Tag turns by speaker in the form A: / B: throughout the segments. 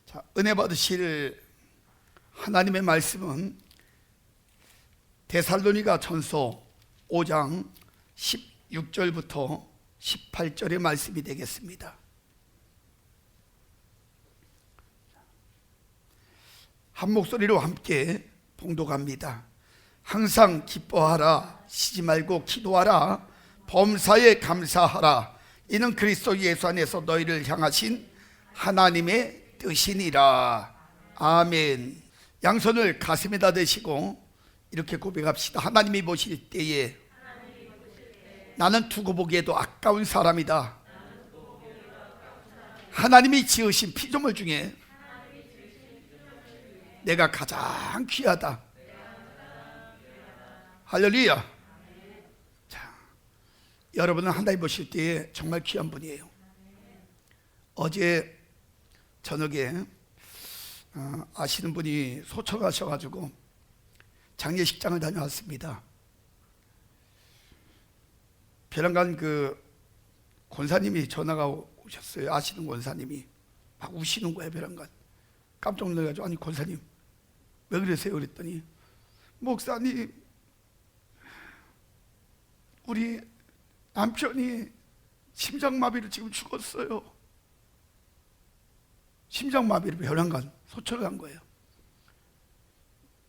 A: 자, 은혜 받으실 하나님의 말씀은 데살로니가 전서 5장 16절부터 18절의 말씀이 되겠습니다. 한 목소리로 함께 봉독합니다. 항상 기뻐하라, 쉬지 말고 기도하라, 범사에 감사하라. 이는 그리스도 예수 안에서 너희를 향하신 하나님의 뜻이니라. 아멘. 양손을 가슴에다 대시고 이렇게 고백합시다. 하나님이 보실 때에 나는 두고 보기에도 아까운 사람이다. 하나님이 지으신 피조물 중에 내가 가장 귀하다. 할렐루야. 자, 여러분은 하나님 보실 때에 정말 귀한 분이에요. 어제 저녁에 아시는 분이 소천하셔가지고 장례식장을 다녀왔습니다. 벼랑간 그 권사님이 전화가 오셨어요. 아시는 권사님이 막 우시는 거예요. 벼랑간 깜짝 놀라가지고, 아니 권사님 왜 그러세요? 그랬더니, 목사님, 우리 남편이 심장마비로 지금 죽었어요. 심장마비로 벼랑간 소천을 한 거예요.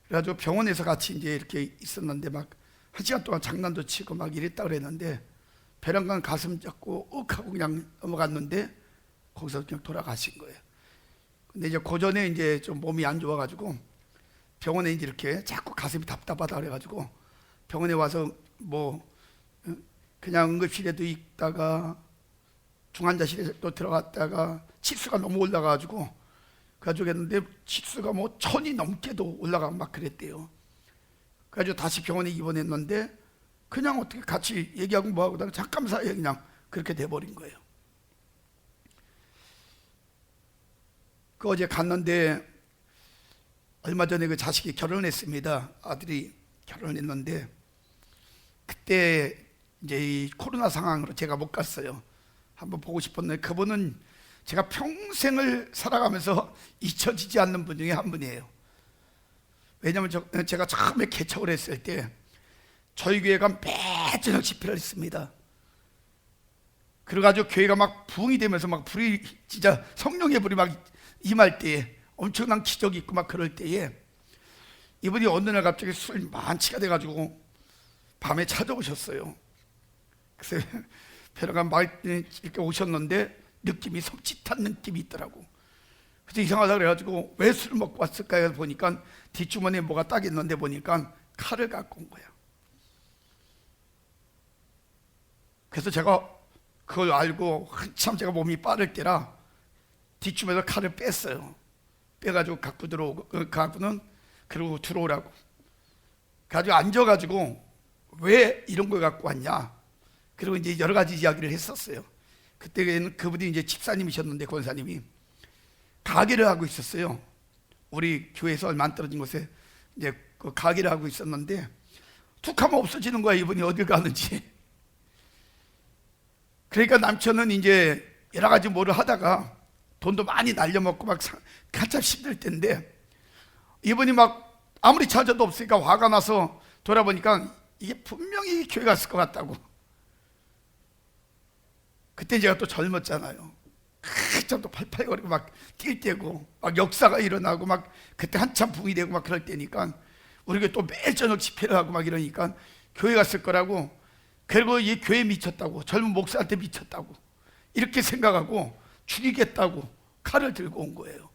A: 그래가지고 병원에서 같이 이제 이렇게 있었는데 막 한 시간 동안 장난도 치고 막 이랬다 그랬는데, 벼랑간 가슴 잡고 윽 하고 그냥 넘어갔는데 거기서 그냥 돌아가신 거예요. 근데 이제 그 전에 이제 좀 몸이 안 좋아가지고 병원에 이제 이렇게 자꾸 가슴이 답답하다 그래가지고 병원에 와서 뭐 그냥 응급실에도 있다가 중환자실에 또 들어갔다가 치수가 너무 올라가가지고 그래가지고 했는데 치수가 뭐 1000이 넘게도 올라가고 막 그랬대요. 그래가지고 다시 병원에 입원했는데 그냥 어떻게 같이 얘기하고 뭐하고 잠깐 사이에 그냥 그렇게 돼버린 거예요. 그 어제 갔는데 얼마 전에 그 자식이 결혼했습니다. 아들이 결혼했는데 그때 이제 이 코로나 상황으로 제가 못 갔어요. 한번 보고 싶었는데 그분은 제가 평생을 살아가면서 잊혀지지 않는 분 중에 한 분이에요. 왜냐하면 제가 처음에 개척을 했을 때 저희 교회가 매 저녁 집회를 했습니다. 그래가지고 교회가 막 부흥이 되면서 막 불이 진짜 성령의 불이 막 임할 때에 엄청난 기적이 있고 막 그럴 때에 이분이 어느 날 갑자기 술이 만취가 돼가지고 밤에 찾아오셨어요. 그래서 벼랑간 막 이렇게 오셨는데 느낌이 섬찟한 느낌이 있더라고. 그래서 이상하다 그래가지고 왜 술을 먹고 왔을까 해서 보니까 뒷주머니에 뭐가 딱 있는데 보니까 칼을 갖고 온 거야. 그래서 제가 그걸 알고 한참 제가 몸이 빠를 때라 뒷주머니에서 칼을 뺐어요. 빼가지고 갖고 들어오고, 그분은 그러고 들어오라고. 가지고 앉아가지고 왜 이런 걸 갖고 왔냐. 그리고 이제 여러 가지 이야기를 했었어요. 그때는 그분이 이제 집사님이셨는데 권사님이 가게를 하고 있었어요. 우리 교회에서 얼마 안 떨어진 곳에 이제 그 가게를 하고 있었는데 툭 하면 없어지는 거야. 이분이 어딜 가는지. 그러니까 남편은 이제 여러 가지 뭐를 하다가 돈도 많이 날려먹고 막 한참 힘들 때인데 이분이 막 아무리 찾아도 없으니까 화가 나서 돌아보니까 이게 분명히 교회 갔을 것 같다고. 그때 제가 또 젊었잖아요. 한참 또 팔팔거리고 막 뛸 때고 막 역사가 일어나고 막 그때 한참 붕이 되고 막 그럴 때니까 우리가 또 매일 저녁 집회를 하고 막 이러니까 교회 갔을 거라고. 그리고 이 교회에 미쳤다고, 젊은 목사한테 미쳤다고 이렇게 생각하고 죽이겠다고 칼을 들고 온 거예요.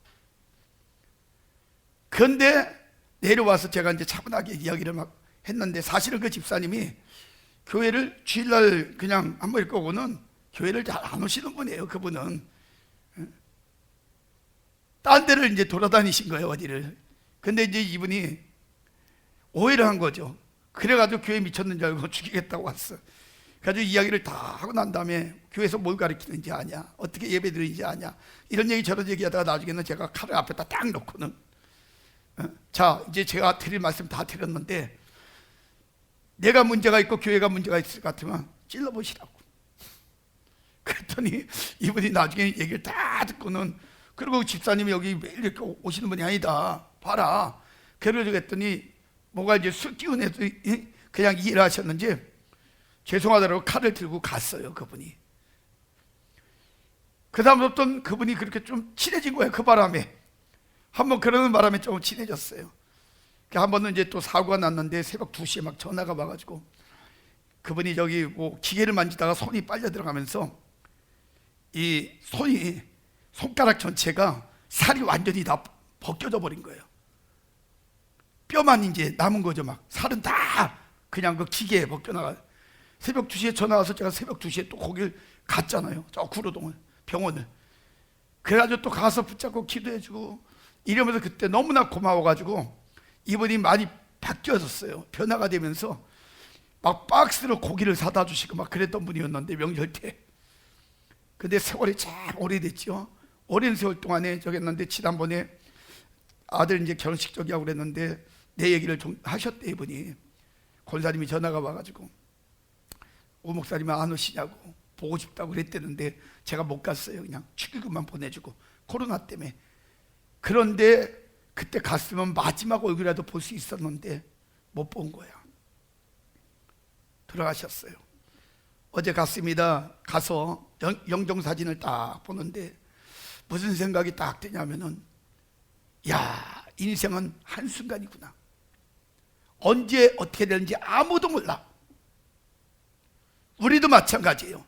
A: 그런데 내려와서 제가 이제 차분하게 이야기를 막 했는데 사실은 그 집사님이 교회를 주일날 그냥 한번 이렇게 오고는 교회를 잘 안 오시는 분이에요. 그분은 딴 데를 이제 돌아다니신 거예요. 어디를. 근데 이제 이분이 오해를 한 거죠. 그래가지고 교회에 미쳤는 줄 알고 죽이겠다고 왔어. 그래가지고 이야기를 다 하고 난 다음에 교회에서 뭘 가르치는지 아냐, 어떻게 예배 드리는지 아냐, 이런 얘기 저런 얘기 하다가 나중에는 제가 칼을 앞에다 딱 놓고는 자, 이제 제가 드릴 말씀 다 드렸는데 내가 문제가 있고 교회가 문제가 있을 것 같으면 찔러보시라고. 그랬더니 이분이 나중에 얘기를 다 듣고는 그리고 집사님이 여기 매일 이렇게 오시는 분이 아니다, 봐라. 그러려고 했더니 뭐가 이제 술 기운에도 그냥 이해를 하셨는지 죄송하다고 칼을 들고 갔어요, 그분이. 그 다음부터는 그분이 그렇게 좀 친해진 거예요. 그 바람에 한번 그러는 바람에 좀 친해졌어요. 한 번은 이제 또 사고가 났는데 새벽 2시에 막 전화가 와가지고 그분이 저기 뭐 기계를 만지다가 손이 빨려 들어가면서 이 손가락 전체가 살이 완전히 다 벗겨져 버린 거예요. 뼈만 이제 남은 거죠. 막 살은 다 그냥 그 기계에 벗겨나가. 새벽 2시에 전화 와서 제가 새벽 2시에 또 거길 갔잖아요. 저 구로동을, 병원을. 그래가지고 또 가서 붙잡고 기도해주고 이러면서 그때 너무나 고마워가지고 이분이 많이 바뀌어졌어요. 변화가 되면서 막 박스로 고기를 사다 주시고 막 그랬던 분이었는데, 명절 때. 근데 세월이 참 오래됐죠. 오랜 세월 동안에 저기 했는데, 지난번에 아들 이제 결혼식 저기 하고 그랬는데 내 얘기를 좀 하셨대. 이분이 권사님이 전화가 와가지고 오 목사님 안 오시냐고, 보고 싶다고 그랬대는데 제가 못 갔어요. 그냥 축의금만 보내주고, 코로나 때문에. 그런데 그때 갔으면 마지막 얼굴이라도 볼 수 있었는데 못 본 거야. 돌아가셨어요. 어제 갔습니다. 가서 영정사진을 딱 보는데 무슨 생각이 딱 드냐면은, 야, 인생은 한순간이구나. 언제 어떻게 되는지 아무도 몰라. 우리도 마찬가지예요.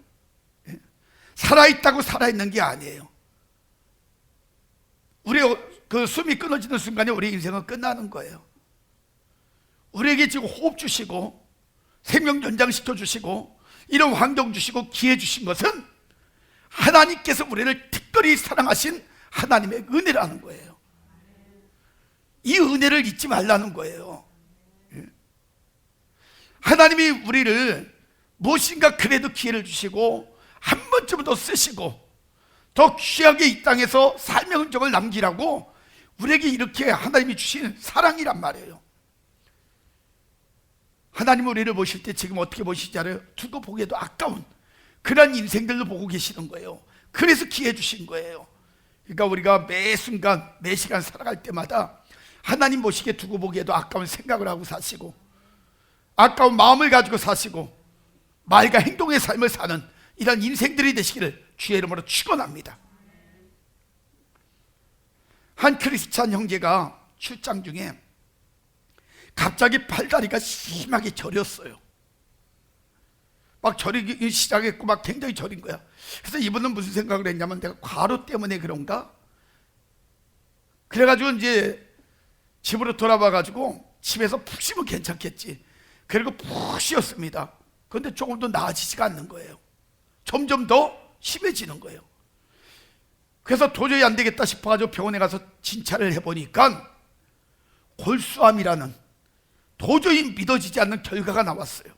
A: 살아있다고 살아있는 게 아니에요. 우리 그 숨이 끊어지는 순간에 우리 인생은 끝나는 거예요. 우리에게 지금 호흡 주시고 생명 연장시켜 주시고 이런 환경 주시고 기회 주신 것은 하나님께서 우리를 특별히 사랑하신 하나님의 은혜라는 거예요. 이 은혜를 잊지 말라는 거예요. 하나님이 우리를 무엇인가 그래도 기회를 주시고 한 번쯤 더 쓰시고 더 귀하게 이 땅에서 삶의 흔적을 남기라고 우리에게 이렇게 하나님이 주신 사랑이란 말이에요. 하나님 우리를 보실 때 지금 어떻게 보시지 알아요? 두고 보기에도 아까운 그런 인생들도 보고 계시는 거예요. 그래서 기회 주신 거예요. 그러니까 우리가 매 순간 매 시간 살아갈 때마다 하나님 보시기에 두고 보기에도 아까운 생각을 하고 사시고 아까운 마음을 가지고 사시고 말과 행동의 삶을 사는 이런 인생들이 되시기를 주의 이름으로 축원합니다. 한 크리스찬 형제가 출장 중에 갑자기 팔다리가 심하게 저렸어요. 막 저리기 시작했고 막 굉장히 저린 거야. 그래서 이분은 무슨 생각을 했냐면, 내가 과로 때문에 그런가? 그래가지고 이제 집으로 돌아와가지고 집에서 푹 쉬면 괜찮겠지. 그리고 푹 쉬었습니다. 그런데 조금 더 나아지지가 않는 거예요. 점점 더 심해지는 거예요. 그래서 도저히 안 되겠다 싶어가지고 병원에 가서 진찰을 해보니까 골수암이라는 도저히 믿어지지 않는 결과가 나왔어요.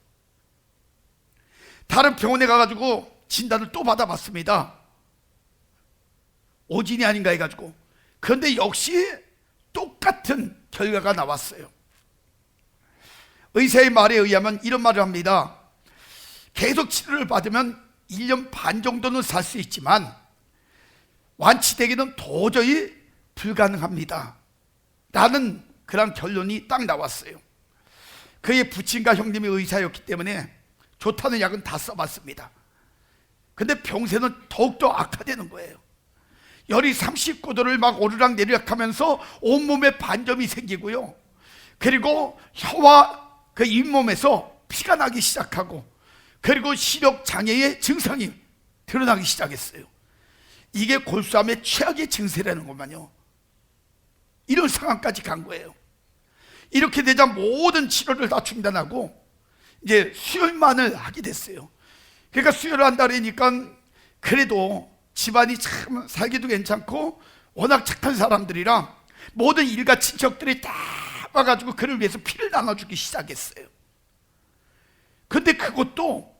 A: 다른 병원에 가가지고 진단을 또 받아봤습니다. 오진이 아닌가 해가지고. 그런데 역시 똑같은 결과가 나왔어요. 의사의 말에 의하면 이런 말을 합니다. 계속 치료를 받으면 1년 반 정도는 살 수 있지만 완치되기는 도저히 불가능합니다 라는 그런 결론이 딱 나왔어요. 그의 부친과 형님이 의사였기 때문에 좋다는 약은 다 써봤습니다. 근데 병세는 더욱더 악화되는 거예요. 열이 39도를 막 오르락내리락 하면서 온몸에 반점이 생기고요. 그리고 혀와 그 잇몸에서 피가 나기 시작하고, 그리고 시력 장애의 증상이 드러나기 시작했어요. 이게 골수암의 최악의 증세라는 것만요. 이런 상황까지 간 거예요. 이렇게 되자 모든 치료를 다 중단하고 이제 수혈만을 하게 됐어요. 그러니까 수혈을 한다 그러니까 그래도 집안이 참 살기도 괜찮고 워낙 착한 사람들이라 모든 일가 친척들이 다 와가지고 그를 위해서 피를 나눠주기 시작했어요. 근데 그것도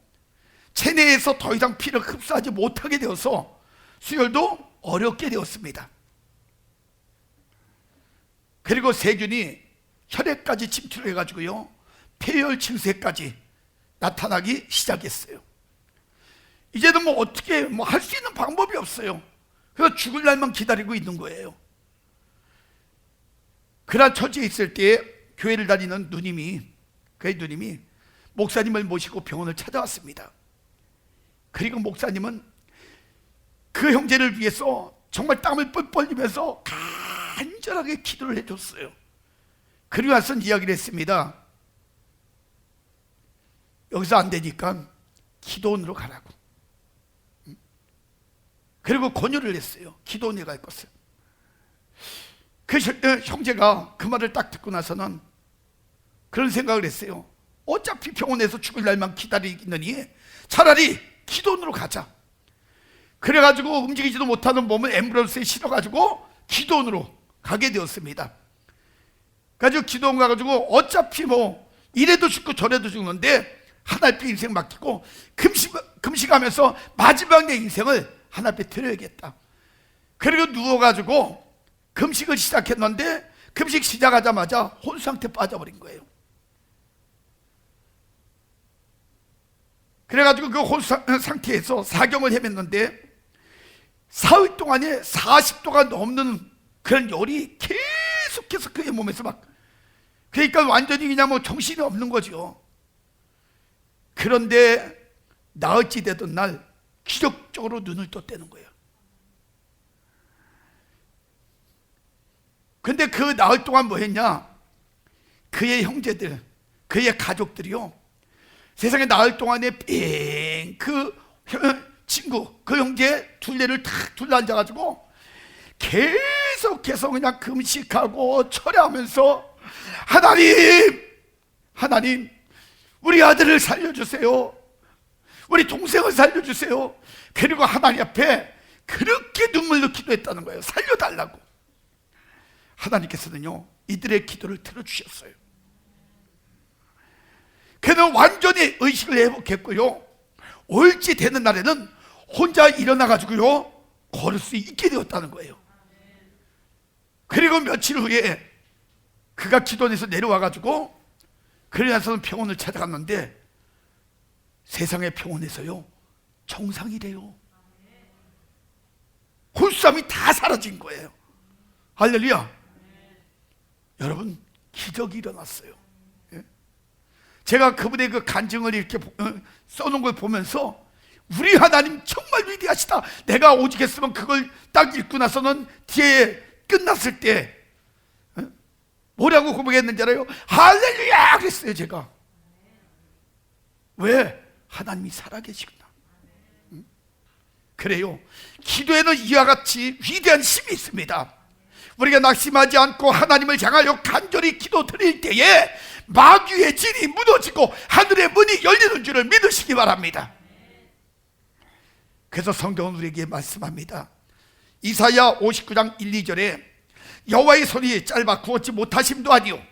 A: 체내에서 더 이상 피를 흡수하지 못하게 되어서 수혈도 어렵게 되었습니다. 그리고 세균이 혈액까지 침투해가지고요, 폐혈 증세까지 나타나기 시작했어요. 이제는 뭐 어떻게 할 수 있는 방법이 없어요. 그래서 죽을 날만 기다리고 있는 거예요. 그런 처지에 있을 때 교회를 다니는 그 누님이 목사님을 모시고 병원을 찾아왔습니다. 그리고 목사님은 그 형제를 위해서 정말 땀을 뻘뻘 흘리면서 간절하게 기도를 해줬어요. 그리고 나서 이야기를 했습니다. 여기서 안 되니까 기도원으로 가라고. 그리고 권유를 했어요. 기도원에 갈 것을. 그 형제가 그 말을 딱 듣고 나서는 그런 생각을 했어요. 어차피 병원에서 죽을 날만 기다리느니 차라리 기도원으로 가자. 그래가지고 움직이지도 못하는 몸을 앰뷸런스에 실어가지고 기도원으로 가게 되었습니다. 그래가지고 기도원 가가지고 어차피 뭐 이래도 죽고 저래도 죽는데 하나님께 인생 맡기고 금식하면서 마지막 내 인생을 하나님께 드려야겠다. 그리고 누워가지고 금식을 시작했는데 금식 시작하자마자 혼 상태에 빠져버린 거예요. 그래가지고 그 혼 상태에서 사경을 헤맸는데 사흘 동안에 40도가 넘는 그런 열이 계속해서 그의 몸에서 막, 그러니까 완전히 그냥 뭐 정신이 없는 거죠. 그런데 나흘째 되던 날 기적적으로 눈을 떴다는 거예요. 근데 그 나흘 동안 뭐 했냐? 그의 형제들, 그의 가족들이요, 세상에 나흘 동안에 그 친구, 그 형제 둘레를 탁 둘러앉아가지고 계속해서 그냥 금식하고 철회하면서 하나님 우리 아들을 살려주세요, 우리 동생을 살려주세요. 그리고 하나님 앞에 그렇게 눈물로 기도했다는 거예요. 살려달라고. 하나님께서는요 이들의 기도를 들어주셨어요. 그는 완전히 의식을 회복했고요, 올지 되는 날에는 혼자 일어나가지고요 걸을 수 있게 되었다는 거예요. 그리고 며칠 후에 그가 기도원에서 내려와가지고 그러나서는 병원을 찾아갔는데 세상의 병원에서요 정상이래요. 홀수함이 다 사라진 거예요. 할렐루야. 여러분, 기적이 일어났어요. 제가 그분의 그 간증을 이렇게 써놓은 걸 보면서 우리 하나님 정말 위대하시다. 내가 오직 했으면 그걸 딱 읽고 나서는 뒤에 끝났을 때 뭐라고 고백했는지 알아요? 할렐루야 그랬어요. 제가 왜? 하나님이 살아계시구나. 그래요, 기도에는 이와 같이 위대한 힘이 있습니다. 우리가 낙심하지 않고 하나님을 향하여 간절히 기도 드릴 때에 마귀의 진이 무너지고 하늘의 문이 열리는 줄을 믿으시기 바랍니다. 그래서 성경은 우리에게 말씀합니다. 이사야 59장 1, 2절에 여호와의 손이 짧아 구었지 못하심도 아니요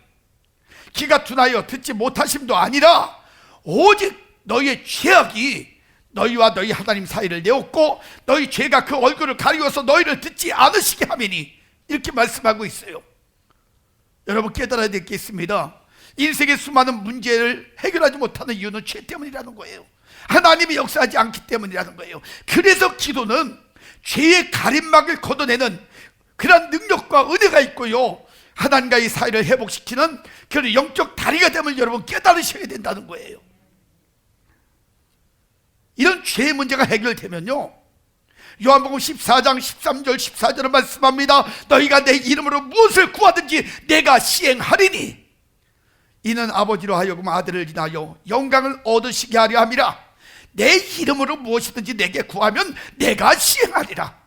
A: 귀가 둔하여 듣지 못하심도 아니라 오직 너희의 죄악이 너희와 너희 하나님 사이를 내었고 너희 죄가 그 얼굴을 가리워서 너희를 듣지 않으시게 하매니, 이렇게 말씀하고 있어요. 여러분 깨달아야 될 게 있습니다. 인생의 수많은 문제를 해결하지 못하는 이유는 죄 때문이라는 거예요. 하나님이 역사하지 않기 때문이라는 거예요. 그래서 기도는 죄의 가림막을 걷어내는 그런 능력과 은혜가 있고요, 하나님과의 사이를 회복시키는 그런 영적 다리가 됨을 여러분 깨달으셔야 된다는 거예요. 이런 죄의 문제가 해결되면요, 요한복음 14장 13절 14절을 말씀합니다. 너희가 내 이름으로 무엇을 구하든지 내가 시행하리니 이는 아버지로 하여금 아들을 인하여 영광을 얻으시게 하려 함이라. 내 이름으로 무엇이든지 내게 구하면 내가 시행하리라.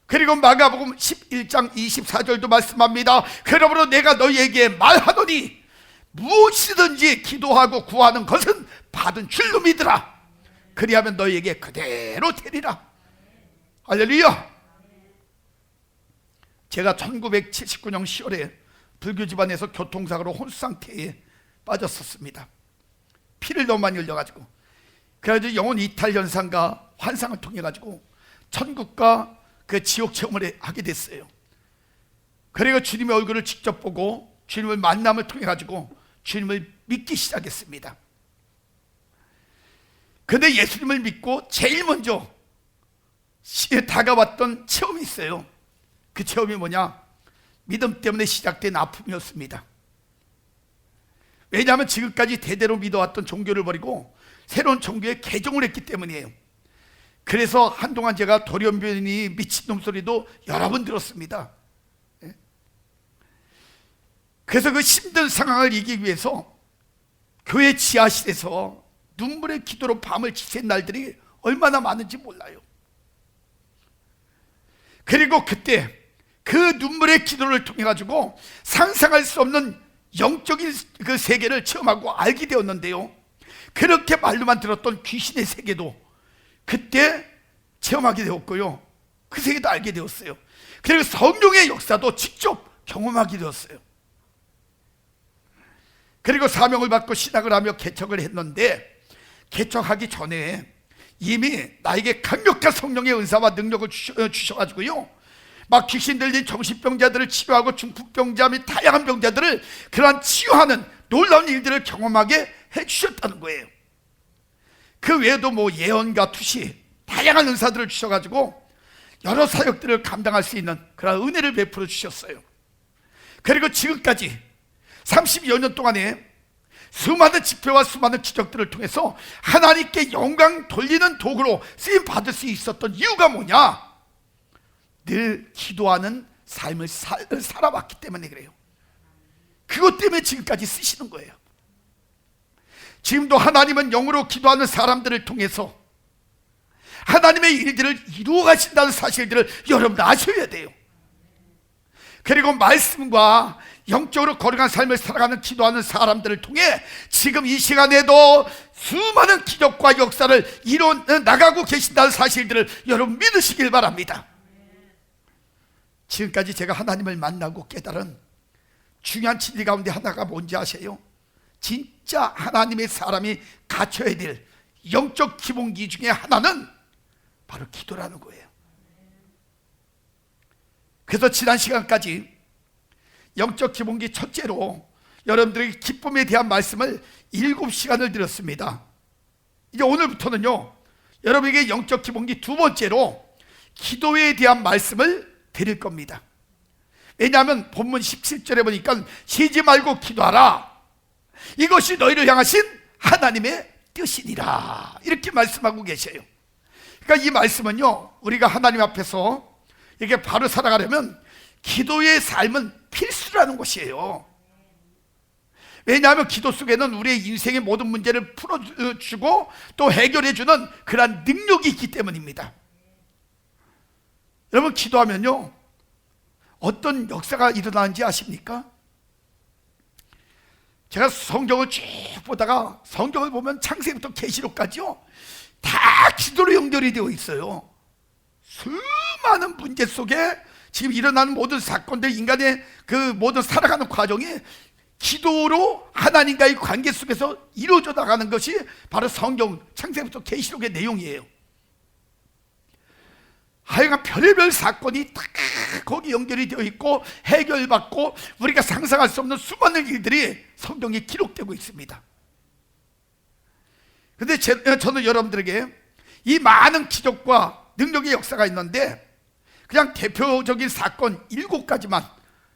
A: 그리고 마가복음 11장 24절도 말씀합니다. 그러므로 내가 너희에게 말하노니 무엇이든지 기도하고 구하는 것은 받은 줄로 믿으라. 그리하면 너희에게 그대로 되리라. 할렐루야. 제가 1979년 10월에 불교 집안에서 교통사고로 혼수 상태에 빠졌었습니다. 피를 너무 많이 흘려가지고, 그래가지고 영혼 이탈 현상과 환상을 통해 가지고 천국과 그 지옥 체험을 하게 됐어요. 그리고 주님의 얼굴을 직접 보고 주님을 만남을 통해 가지고 주님을 믿기 시작했습니다. 근데 예수님을 믿고 제일 먼저 다가왔던 체험이 있어요. 그 체험이 뭐냐? 믿음 때문에 시작된 아픔이었습니다. 왜냐하면 지금까지 대대로 믿어왔던 종교를 버리고 새로운 종교에 개종을 했기 때문이에요. 그래서 한동안 제가 돌연변이 미친놈 소리도 여러 번 들었습니다. 그래서 그 힘든 상황을 이기기 위해서 교회 지하실에서 눈물의 기도로 밤을 지샌 날들이 얼마나 많은지 몰라요. 그리고 그때 그 눈물의 기도를 통해 가지고 상상할 수 없는 영적인 그 세계를 체험하고 알게 되었는데요, 그렇게 말로만 들었던 귀신의 세계도 그때 체험하게 되었고요, 그 세계도 알게 되었어요. 그리고 성령의 역사도 직접 경험하게 되었어요. 그리고 사명을 받고 신학을 하며 개척을 했는데, 개척하기 전에 이미 나에게 강력한 성령의 은사와 능력을 주셔가지고요, 막 귀신 들린 정신병자들을 치료하고 중풍병자 및 다양한 병자들을 그러한 치유하는 놀라운 일들을 경험하게 해주셨다는 거예요. 그 외에도 뭐 예언과 투시, 다양한 은사들을 주셔가지고 여러 사역들을 감당할 수 있는 그런 은혜를 베풀어 주셨어요. 그리고 지금까지 30여 년 동안에 수많은 집회와 수많은 기적들을 통해서 하나님께 영광 돌리는 도구로 쓰임 받을 수 있었던 이유가 뭐냐? 늘 기도하는 삶을 살아왔기 때문에 그래요. 그것 때문에 지금까지 쓰시는 거예요. 지금도 하나님은 영으로 기도하는 사람들을 통해서 하나님의 일들을 이루어 가신다는 사실들을 여러분 아셔야 돼요. 그리고 말씀과 영적으로 거룩한 삶을 살아가는 기도하는 사람들을 통해 지금 이 시간에도 수많은 기적과 역사를 이루어 나가고 계신다는 사실들을 여러분 믿으시길 바랍니다. 지금까지 제가 하나님을 만나고 깨달은 중요한 진리 가운데 하나가 뭔지 아세요? 진짜 하나님의 사람이 갖춰야 될 영적 기본기 중에 하나는 바로 기도라는 거예요. 그래서 지난 시간까지 영적 기본기 첫째로 여러분들에게 기쁨에 대한 말씀을 7시간을 드렸습니다. 이제 오늘부터는요, 여러분에게 영적 기본기 두 번째로 기도에 대한 말씀을 드릴 겁니다. 왜냐하면 본문 17절에 보니까 쉬지 말고 기도하라, 이것이 너희를 향하신 하나님의 뜻이니라, 이렇게 말씀하고 계셔요. 그러니까 이 말씀은요, 우리가 하나님 앞에서 이게 바로 살아가려면 기도의 삶은 필수라는 것이에요. 왜냐하면 기도 속에는 우리의 인생의 모든 문제를 풀어주고 또 해결해주는 그러한 능력이 있기 때문입니다. 여러분, 기도하면요 어떤 역사가 일어나는지 아십니까? 제가 성경을 쭉 보다가 성경을 보면 창세기부터 계시록까지요 다 기도로 연결이 되어 있어요. 수많은 문제 속에 지금 일어나는 모든 사건들, 인간의 그 모든 살아가는 과정이 기도로 하나님과의 관계 속에서 이루어져 나가는 것이 바로 성경 창세기부터 계시록의 내용이에요. 하여간 별의별 사건이 다 거기 연결이 되어 있고 해결받고 우리가 상상할 수 없는 수많은 일들이 성경에 기록되고 있습니다. 그런데 저는 여러분들에게 이 많은 기적과 능력의 역사가 있는데 그냥 대표적인 사건 7가지만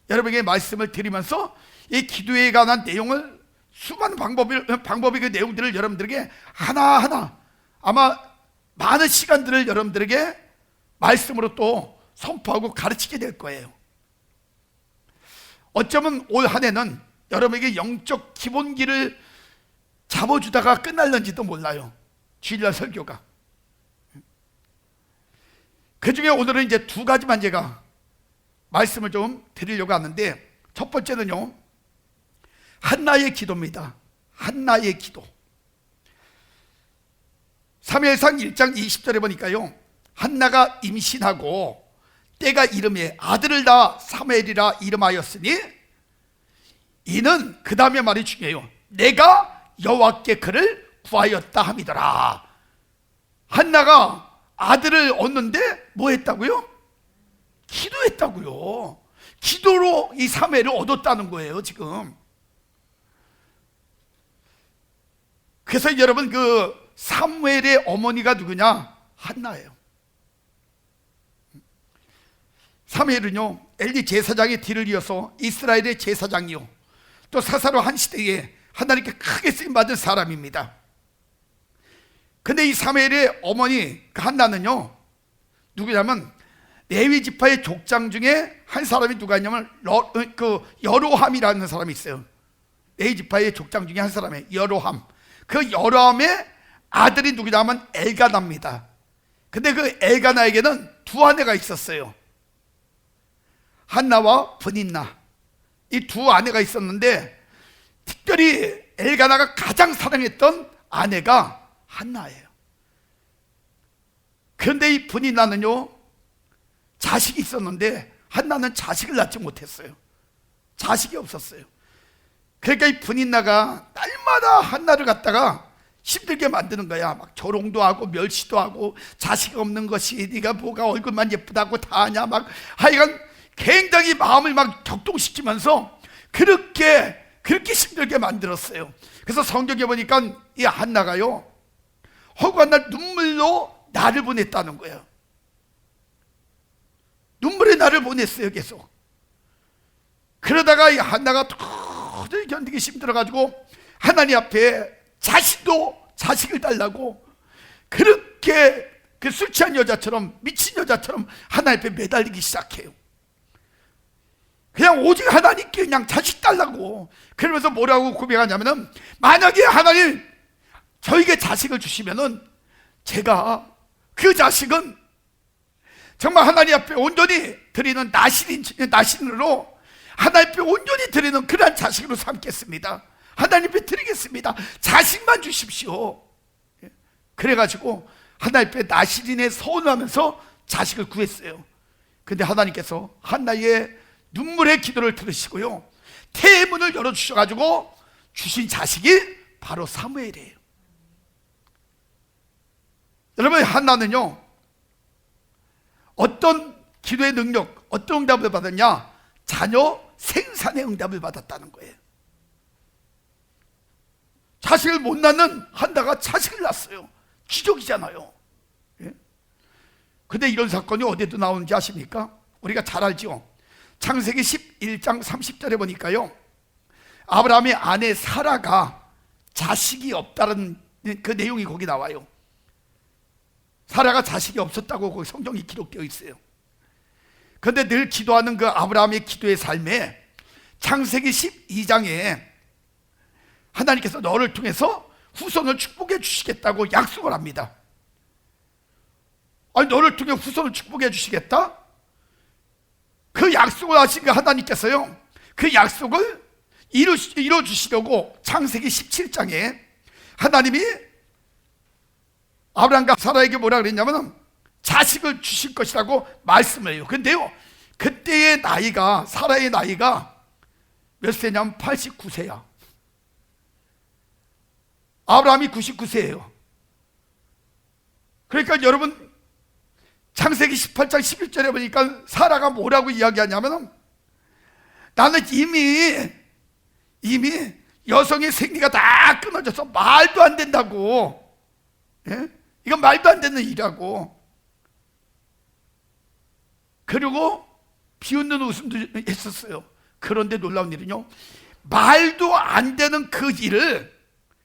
A: 여러분에게 말씀을 드리면서 이 기도에 관한 내용을 수많은 방법의 그 내용들을 여러분들에게 하나하나 아마 많은 시간들을 여러분들에게 말씀으로 또 선포하고 가르치게 될 거예요. 어쩌면 올 한 해는 여러분에게 영적 기본기를 잡아주다가 끝날는지도 몰라요. 주일날 설교가. 그 중에 오늘은 이제 2가지만 제가 말씀을 좀 드리려고 하는데, 첫 번째는요 한나의 기도입니다. 한나의 기도. 사무엘상 1장 20절에 보니까요, 한나가 임신하고 때가 이름에 아들을 낳아 사무엘이라 이름하였으니 이는 그 다음에 말이 중요해요. 내가 여호와께 그를 구하였다 함이더라. 한나가 아들을 얻는데 뭐 했다고요? 기도했다고요. 기도로 이 사무엘을 얻었다는 거예요 지금. 그래서 여러분 그 사무엘의 어머니가 누구냐? 한나예요. 사무엘은요 엘리 제사장의 뒤를 이어서 이스라엘의 제사장이요 또 사사로 한 시대에 하나님께 크게 쓰임받은 사람입니다. 근데 이 사무엘의 어머니 한나는요 누구냐면 레위 지파의 족장 중에 한 사람이 누가 있냐면 여로함이라는 사람이 있어요. 레위 지파의 족장 중에 한 사람이 여로함. 그 여로함의 아들이 누구냐면 엘가나입니다. 근데 그 엘가나에게는 두 아내가 있었어요. 한나와 브닌나, 이 두 아내가 있었는데 특별히 엘가나가 가장 사랑했던 아내가 한나예요. 그런데 이 브닌나는요 자식이 있었는데 한나는 자식을 낳지 못했어요. 자식이 없었어요. 그러니까 이 브닌나가 날마다 한나를 갖다가 힘들게 만드는 거야. 막 조롱도 하고 멸시도 하고 자식 없는 것이 네가 뭐가 얼굴만 예쁘다고 다 하냐, 막 하여간 굉장히 마음을 막 격동시키면서 그렇게 힘들게 만들었어요. 그래서 성경에 보니까 이 한나가요 허구한 날 눈물로 나를 보냈다는 거예요. 눈물의 나를 보냈어요. 계속. 그러다가 이 한나가 도저히 견디기 힘들어가지고 하나님 앞에 자식을 달라고 그렇게 그 술 취한 여자처럼 미친 여자처럼 하나님 앞에 매달리기 시작해요. 그냥 오직 하나님께 그냥 자식 달라고. 그러면서 뭐라고 고백하냐면은 만약에 하나님 저에게 자식을 주시면은 제가 그 자식은 정말 하나님 앞에 온전히 드리는 나신으로 하나님 앞에 온전히 드리는 그러한 자식으로 삼겠습니다. 하나님 앞에 드리겠습니다. 자식만 주십시오. 그래가지고 하나님 앞에 나신인에 서운하면서 자식을 구했어요. 근데 하나님께서 한나의 눈물의 기도를 들으시고요 태문을 열어주셔가지고 주신 자식이 바로 사무엘이에요. 여러분, 한나는요 어떤 기도의 능력, 어떤 응답을 받았냐? 자녀 생산의 응답을 받았다는 거예요. 자식을 못 낳는 한나가 자식을 낳았어요. 기적이잖아요. 예? 근데 이런 사건이 어디에도 나오는지 아십니까? 우리가 잘 알죠. 창세기 11장 30절에 보니까요 아브라함의 아내 사라가 자식이 없다는 그 내용이 거기 나와요. 사라가 자식이 없었다고 거기 성경이 기록되어 있어요. 그런데 늘 기도하는 그 아브라함의 기도의 삶에 창세기 12장에 하나님께서 너를 통해서 후손을 축복해 주시겠다고 약속을 합니다. 아니, 너를 통해 후손을 축복해 주시겠다? 그 약속을 하신 그 하나님께서요 그 약속을 이루어주시려고 창세기 17장에 하나님이 아브라함과 사라에게 뭐라 그랬냐면 자식을 주실 것이라고 말씀을 해요. 근데요 그때의 나이가, 사라의 나이가 몇 세냐면 89세야 아브라함이 99세예요 그러니까 여러분 창세기 18장 11절에 보니까 사라가 뭐라고 이야기하냐면 나는 이미 여성의 생리가 다 끊어져서 말도 안 된다고. 예? 이건 말도 안 되는 일이라고. 그리고 비웃는 웃음도 했었어요. 그런데 놀라운 일은요 말도 안 되는 그 일을,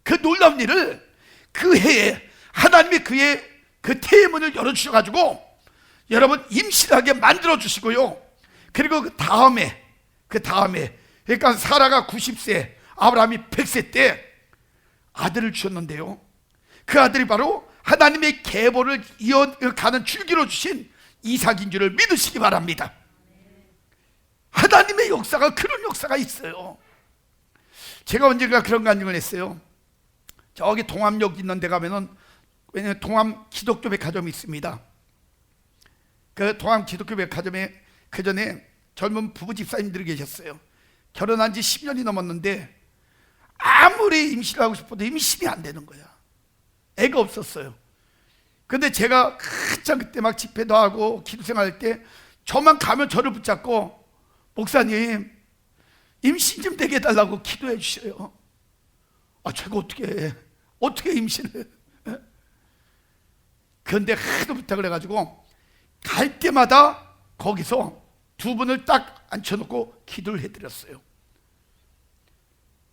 A: 그 놀라운 일을 그 해에 하나님이 그의 그 태문을 열어주셔가지고 여러분 임신하게 만들어주시고요 그리고 그 다음에 그러니까 사라가 90세 아브라함이 100세 때 아들을 주셨는데요 그 아들이 바로 하나님의 계보를 이어가는 줄기로 주신 이삭인 줄을 믿으시기 바랍니다. 하나님의 역사가 그런 역사가 있어요. 제가 언젠가 그런 간증을 했어요. 저기 동암역 있는 데 가면은, 왜냐면 동암 기독교 백화점이 있습니다. 그 동암 기독교 백화점에 그 전에 젊은 부부 집사님들이 계셨어요. 결혼한 지 10년이 넘었는데 아무리 임신을 하고 싶어도 임신이 안 되는 거야. 애가 없었어요. 근데 제가 한참 그때 막 집회도 하고 기도 생활할 때 저만 가면 저를 붙잡고 목사님 임신 좀 되게 해달라고 기도해 주셔요. 아, 제가 어떻게 임신을 해? 그런데 하도 부탁을 해가지고 갈 때마다 거기서 두 분을 딱 앉혀놓고 기도를 해드렸어요.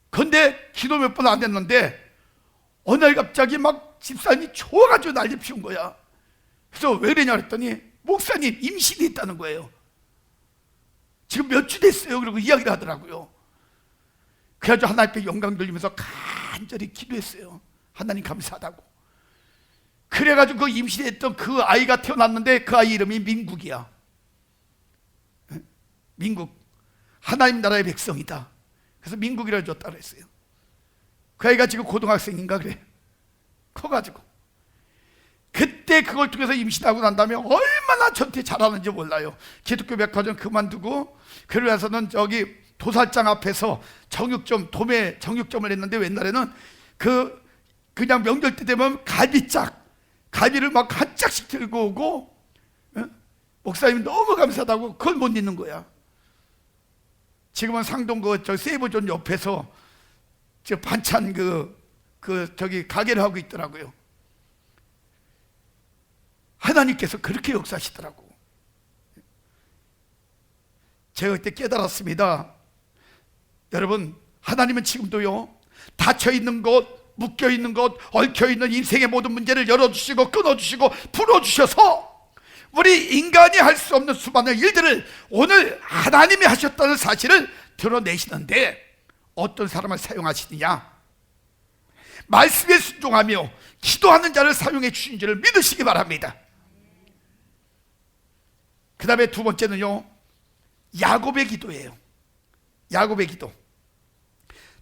A: 근데 기도 몇 번 안 됐는데 어느 날 갑자기 막 집사님이 좋아가지고 난리 피운 거야. 그래서 왜 그러냐 그랬더니 목사님 임신이 있다는 거예요. 지금 몇 주 됐어요. 그리고 이야기를 하더라고요. 그래가지고 하나님께 영광 돌리면서 간절히 기도했어요. 하나님 감사하다고. 그래가지고 그 임신했던 그 아이가 태어났는데 그 아이 이름이 민국이야. 민국. 하나님 나라의 백성이다. 그래서 민국이라고 줬다고 했어요. 그 아이가 지금 고등학생인가 그래. 커가지고 그때 그걸 통해서 임신하고 난 다음에 얼마나 저한테 잘하는지 몰라요. 기독교 백화점 그만두고 그러면서는 저기 도살장 앞에서 도매 정육점을 했는데, 옛날에는 그냥 명절 때 되면 갈비를 막 한 짝씩 들고 오고, 목사님이 너무 감사하다고 그걸 못 잊는 거야. 지금은 상동 저 세이버존 옆에서 저 반찬 저기 가게를 하고 있더라고요. 하나님께서 그렇게 역사하시더라고. 제가 그때 깨달았습니다. 여러분, 하나님은 지금도요, 닫혀있는 것, 묶여있는 것, 얽혀있는 인생의 모든 문제를 열어주시고 끊어주시고 풀어주셔서 우리 인간이 할 수 없는 수많은 일들을 오늘 하나님이 하셨다는 사실을 드러내시는데 어떤 사람을 사용하시느냐? 말씀에 순종하며 기도하는 자를 사용해 주신 줄을 믿으시기 바랍니다. 그 다음에 두 번째는요, 야곱의 기도예요. 야곱의 기도.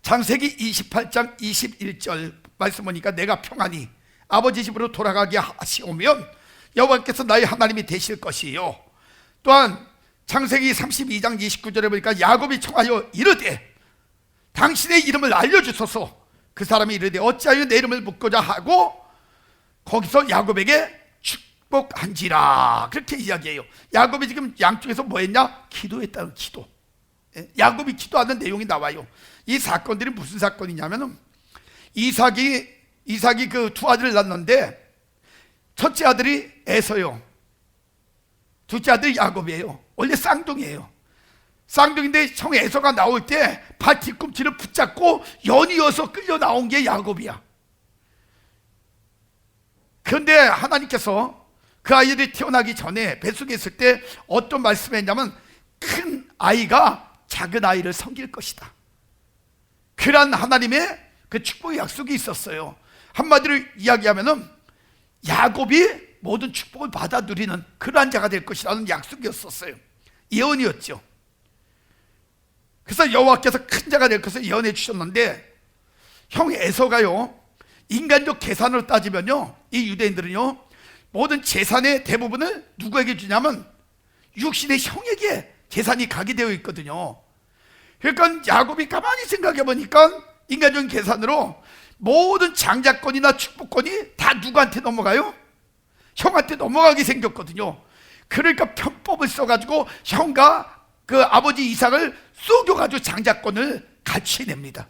A: 창세기 28장 21절 말씀 보니까 내가 평안히 아버지 집으로 돌아가게 하시오면 여호와께서 나의 하나님이 되실 것이요. 또한 창세기 32장 29절에 보니까 야곱이 청하여 이르되 당신의 이름을 알려주소서. 그 사람이 이르되 어찌하여 내 이름을 묻고자 하고 거기서 야곱에게 축복한지라, 그렇게 이야기해요. 야곱이 지금 양쪽에서 뭐 했냐? 기도했다는 기도. 야곱이 기도하는 내용이 나와요. 이 사건들이 무슨 사건이냐면은 이삭이 그 두 아들을 낳았는데 첫째 아들이 에서요, 둘째 아들이 야곱이에요. 원래 쌍둥이에요. 쌍둥이인데 형 에서가 나올 때 발 뒤꿈치를 붙잡고 연이어서 끌려 나온 게 야곱이야. 그런데 하나님께서 그 아이들이 태어나기 전에 뱃속에 있을 때 어떤 말씀을 했냐면 큰 아이가 작은 아이를 섬길 것이다. 그런 하나님의 그 축복의 약속이 있었어요. 한마디로 이야기하면은 야곱이 모든 축복을 받아 누리는 그러한 자가 될 것이라는 약속이었었어요. 예언이었죠. 그래서 여호와께서 큰 자가 될 것을 예언해 주셨는데, 형 에서가요, 인간적 계산으로 따지면요, 이 유대인들은요, 모든 재산의 대부분을 누구에게 주냐면 육신의 형에게 재산이 가게 되어 있거든요. 그러니까 야곱이 가만히 생각해 보니까 인간적인 계산으로 모든 장자권이나 축복권이 다 누구한테 넘어가요? 형한테 넘어가게 생겼거든요. 그러니까 편법을 써가지고 형과 그 아버지 이삭을 속여가지고 장자권을 갈취해냅니다.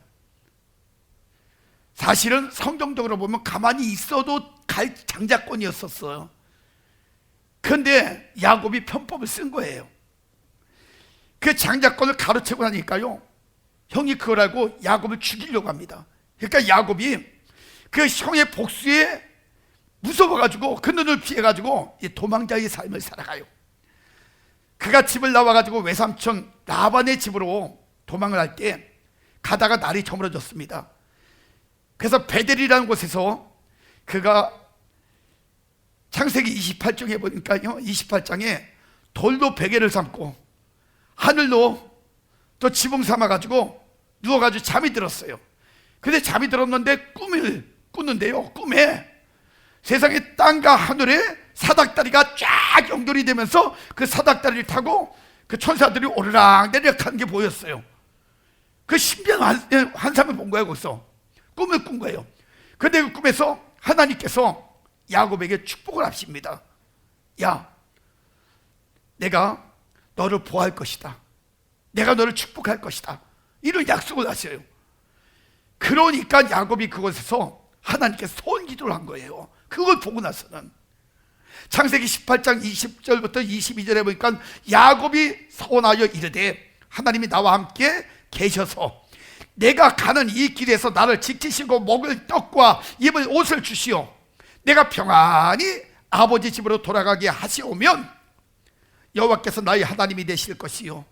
A: 사실은 성경적으로 보면 가만히 있어도 갈 장자권이었었어요. 그런데 야곱이 편법을 쓴 거예요. 그 장자권을 가로채고 나니까요, 형이 그걸 알고 야곱을 죽이려고 합니다. 그러니까 야곱이 그 형의 복수에 무서워가지고 그 눈을 피해가지고 도망자의 삶을 살아가요. 그가 집을 나와가지고 외삼촌 라반의 집으로 도망을 할 때 가다가 날이 저물어졌습니다. 그래서 베델이라는 곳에서 그가 창세기 28장에 보니까요, 28장에 돌로 베개를 삼고 하늘로 또 지붕 삼아가지고 누워가지고 잠이 들었어요. 근데 잠이 들었는데 꿈을 꾸는데요, 꿈에 세상의 땅과 하늘에 사닥다리가 쫙 연결이 되면서 그 사닥다리를 타고 그 천사들이 오르락내리락 하는 게 보였어요. 그 신비한 환상을 본 거예요. 거기서 꿈을 꾼 거예요. 그런데 그 꿈에서 하나님께서 야곱에게 축복을 하십니다. 야, 내가 너를 보호할 것이다. 내가 너를 축복할 것이다. 이런 약속을 하셔요. 그러니까 야곱이 그곳에서 하나님께 소원 기도를 한 거예요. 그걸 보고 나서는 창세기 18장 20절부터 22절에 보니까 야곱이 서원하여 이르되 하나님이 나와 함께 계셔서 내가 가는 이 길에서 나를 지키시고 먹을 떡과 입을 옷을 주시오. 내가 평안히 아버지 집으로 돌아가게 하시오면 여호와께서 나의 하나님이 되실 것이요,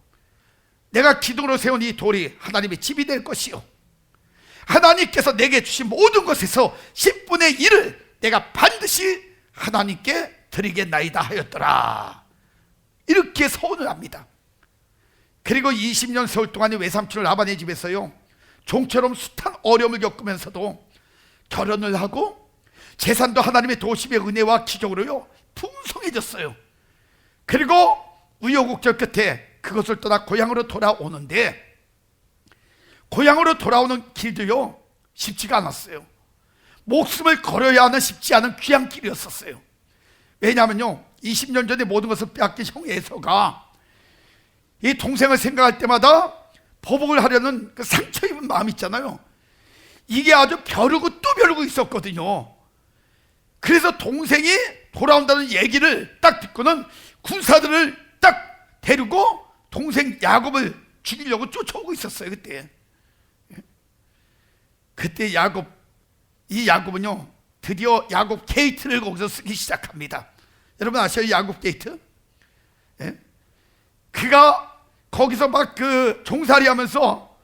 A: 내가 기둥으로 세운 이 돌이 하나님의 집이 될 것이요, 하나님께서 내게 주신 모든 것에서 10분의 1을 내가 반드시 하나님께 드리겠나이다 하였더라. 이렇게 서원을 합니다. 그리고 20년 세월 동안의 외삼촌 라반의 집에서요, 종처럼 숱한 어려움을 겪으면서도 결혼을 하고 재산도 하나님의 도심의 은혜와 기적으로요 풍성해졌어요. 그리고 우여곡절 끝에 그것을 떠나 고향으로 돌아오는데, 고향으로 돌아오는 길도요 쉽지가 않았어요. 목숨을 걸어야 하는 쉽지 않은 귀한 길이었었어요. 왜냐하면요 20년 전에 모든 것을 빼앗긴 형 에서가 이 동생을 생각할 때마다 보복을 하려는 그 상처 입은 마음 있잖아요. 이게 아주 벼르고 또 벼르고 있었거든요. 그래서 동생이 돌아온다는 얘기를 딱 듣고는 군사들을 딱 데리고 동생 야곱을 죽이려고 쫓아오고 있었어요. 그때 이 야곱은요 드디어 야곱 게이트를 거기서 쓰기 시작합니다. 여러분 아셔요? 야곱 게이트? 예? 그가 거기서 막 그 종살이 하면서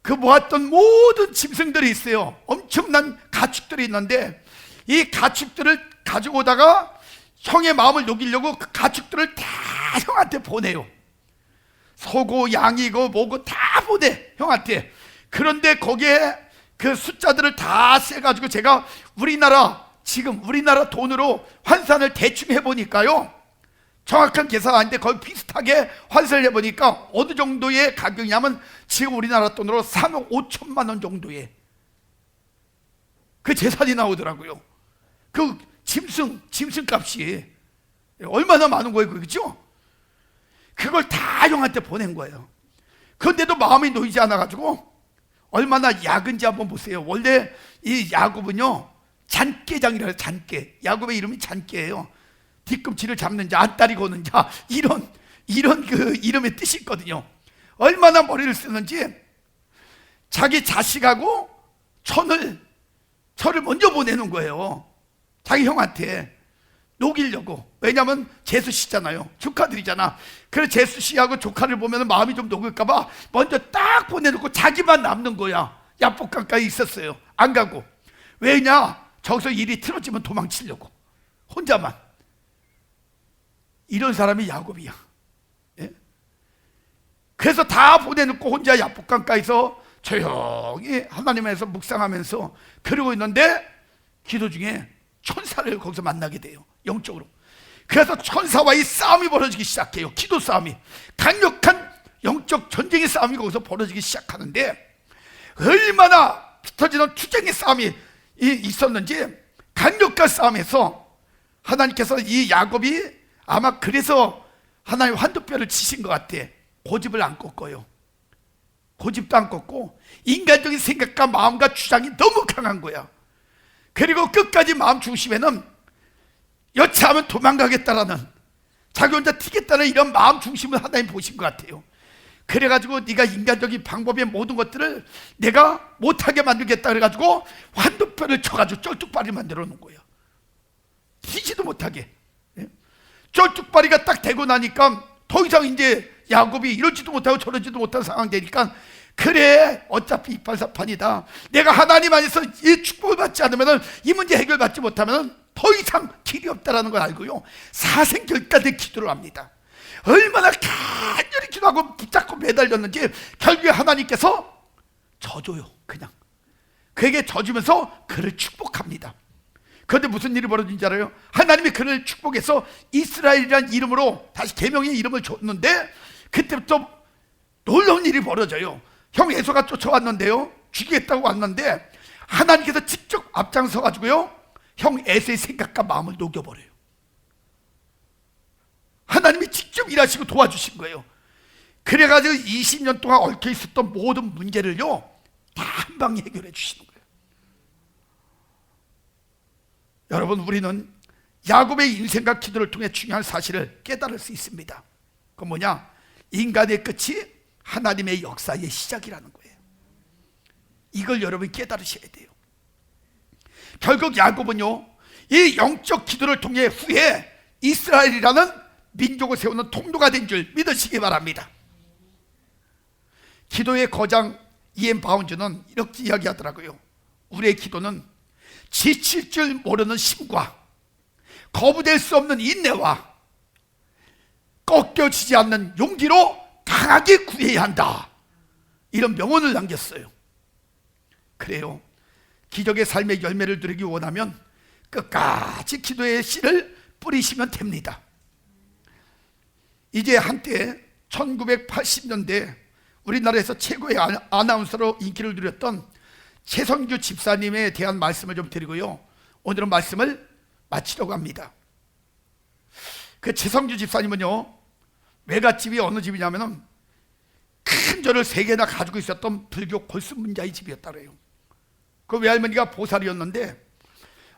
A: 그 모았던 모든 짐승들이 있어요. 엄청난 가축들이 있는데 이 가축들을 가지고 오다가 형의 마음을 녹이려고 그 가축들을 다 형한테 보내요. 소고 양이고 뭐고 다 보내 형한테. 그런데 거기에 그 숫자들을 다 세가지고 제가 지금 우리나라 돈으로 환산을 대충 해보니까요 정확한 계산 아닌데 거의 비슷하게 환산을 해보니까 어느 정도의 가격이냐면 지금 우리나라 돈으로 3억 5천만 원 정도의 그 재산이 나오더라고요. 그 짐승 값이 얼마나 많은 거예요, 그렇죠? 그걸 다 형한테 보낸 거예요. 그런데도 마음이 놓이지 않아가지고 얼마나 약은지 한번 보세요. 원래 이 야곱은요 잔깨장이라 해요. 잔깨. 야곱의 이름이 잔깨예요. 뒤꿈치를 잡는 자, 안다리 거는 자, 이런 그 이름의 뜻이 있거든요. 얼마나 머리를 쓰는지 자기 자식하고 철을 먼저 보내는 거예요. 자기 형한테 녹이려고. 왜냐하면 제수씨잖아요. 조카들이잖아. 그래서 제수씨하고 조카를 보면 마음이 좀 녹을까봐 먼저 딱 보내놓고 자기만 남는 거야. 야복강가에 있었어요. 안 가고. 왜냐? 저기서 일이 틀어지면 도망치려고. 혼자만. 이런 사람이 야곱이야. 예? 그래서 다 보내놓고 혼자 야복강가에서 조용히 하나님에서 묵상하면서 그러고 있는데 기도 중에 천사를 거기서 만나게 돼요. 영적으로. 그래서 천사와의 싸움이 벌어지기 시작해요. 기도 싸움이. 강력한 영적 전쟁의 싸움이 거기서 벌어지기 시작하는데 얼마나 흩어지는 투쟁의 싸움이 있었는지 강력한 싸움에서 하나님께서 이 야곱이 아마 그래서 하나님 환도뼈를 치신 것 같아. 고집을 안 꺾어요. 고집도 안 꺾고 인간적인 생각과 마음과 주장이 너무 강한 거야. 그리고 끝까지 마음 중심에는 여차하면 도망가겠다라는, 자기 혼자 튀겠다는 이런 마음 중심을 하나님 보신 것 같아요. 그래가지고 네가 인간적인 방법의 모든 것들을 내가 못하게 만들겠다 그래가지고 환도뼈를 쳐가지고 쩔뚝발이 만들어 놓은 거예요. 튀지도 못하게. 쩔뚝발이가 딱 되고 나니까 더 이상 이제 야곱이 이러지도 못하고 저러지도 못한 상황 되니까 그래 어차피 이팔사판이다. 내가 하나님 안에서 이 축복을 받지 않으면 이 문제 해결받지 못하면 더 이상 길이 없다는 걸 알고요 사생결단의 기도를 합니다. 얼마나 간절히 기도하고 붙잡고 매달렸는지 결국에 하나님께서 져줘요. 그냥 그에게 져주면서 그를 축복합니다. 그런데 무슨 일이 벌어진지 알아요? 하나님이 그를 축복해서 이스라엘이라는 이름으로 다시 계명의 이름을 줬는데 그때부터 놀라운 일이 벌어져요. 형 에서가 쫓아왔는데요 죽이겠다고 왔는데 하나님께서 직접 앞장서 가지고요 형 에서의 생각과 마음을 녹여버려요. 하나님이 직접 일하시고 도와주신 거예요. 그래가지고 20년 동안 얽혀 있었던 모든 문제를요 다 한 방에 해결해 주시는 거예요. 여러분, 우리는 야곱의 인생과 기도를 통해 중요한 사실을 깨달을 수 있습니다. 그건 뭐냐? 인간의 끝이 하나님의 역사의 시작이라는 거예요. 이걸 여러분이 깨달으셔야 돼요. 결국 야곱은요, 이 영적 기도를 통해 후에 이스라엘이라는 민족을 세우는 통로가 된 줄 믿으시기 바랍니다. 기도의 거장 이엠 바운즈는 이렇게 이야기하더라고요. 우리의 기도는 지칠 줄 모르는 힘과 거부될 수 없는 인내와 꺾여지지 않는 용기로 강하게 구해야 한다, 이런 명언을 남겼어요. 그래요, 기적의 삶의 열매를 누리기 원하면 끝까지 기도의 씨를 뿌리시면 됩니다. 이제 한때 1980년대 우리나라에서 최고의 아나운서로 인기를 누렸던 최성규 집사님에 대한 말씀을 좀 드리고요, 오늘은 말씀을 마치려고 합니다. 그 최성규 집사님은요, 외갓집이 어느 집이냐면은 큰 절을 3개나 가지고 있었던 불교 골수문자의 집이었다래요. 그 외할머니가 보살이었는데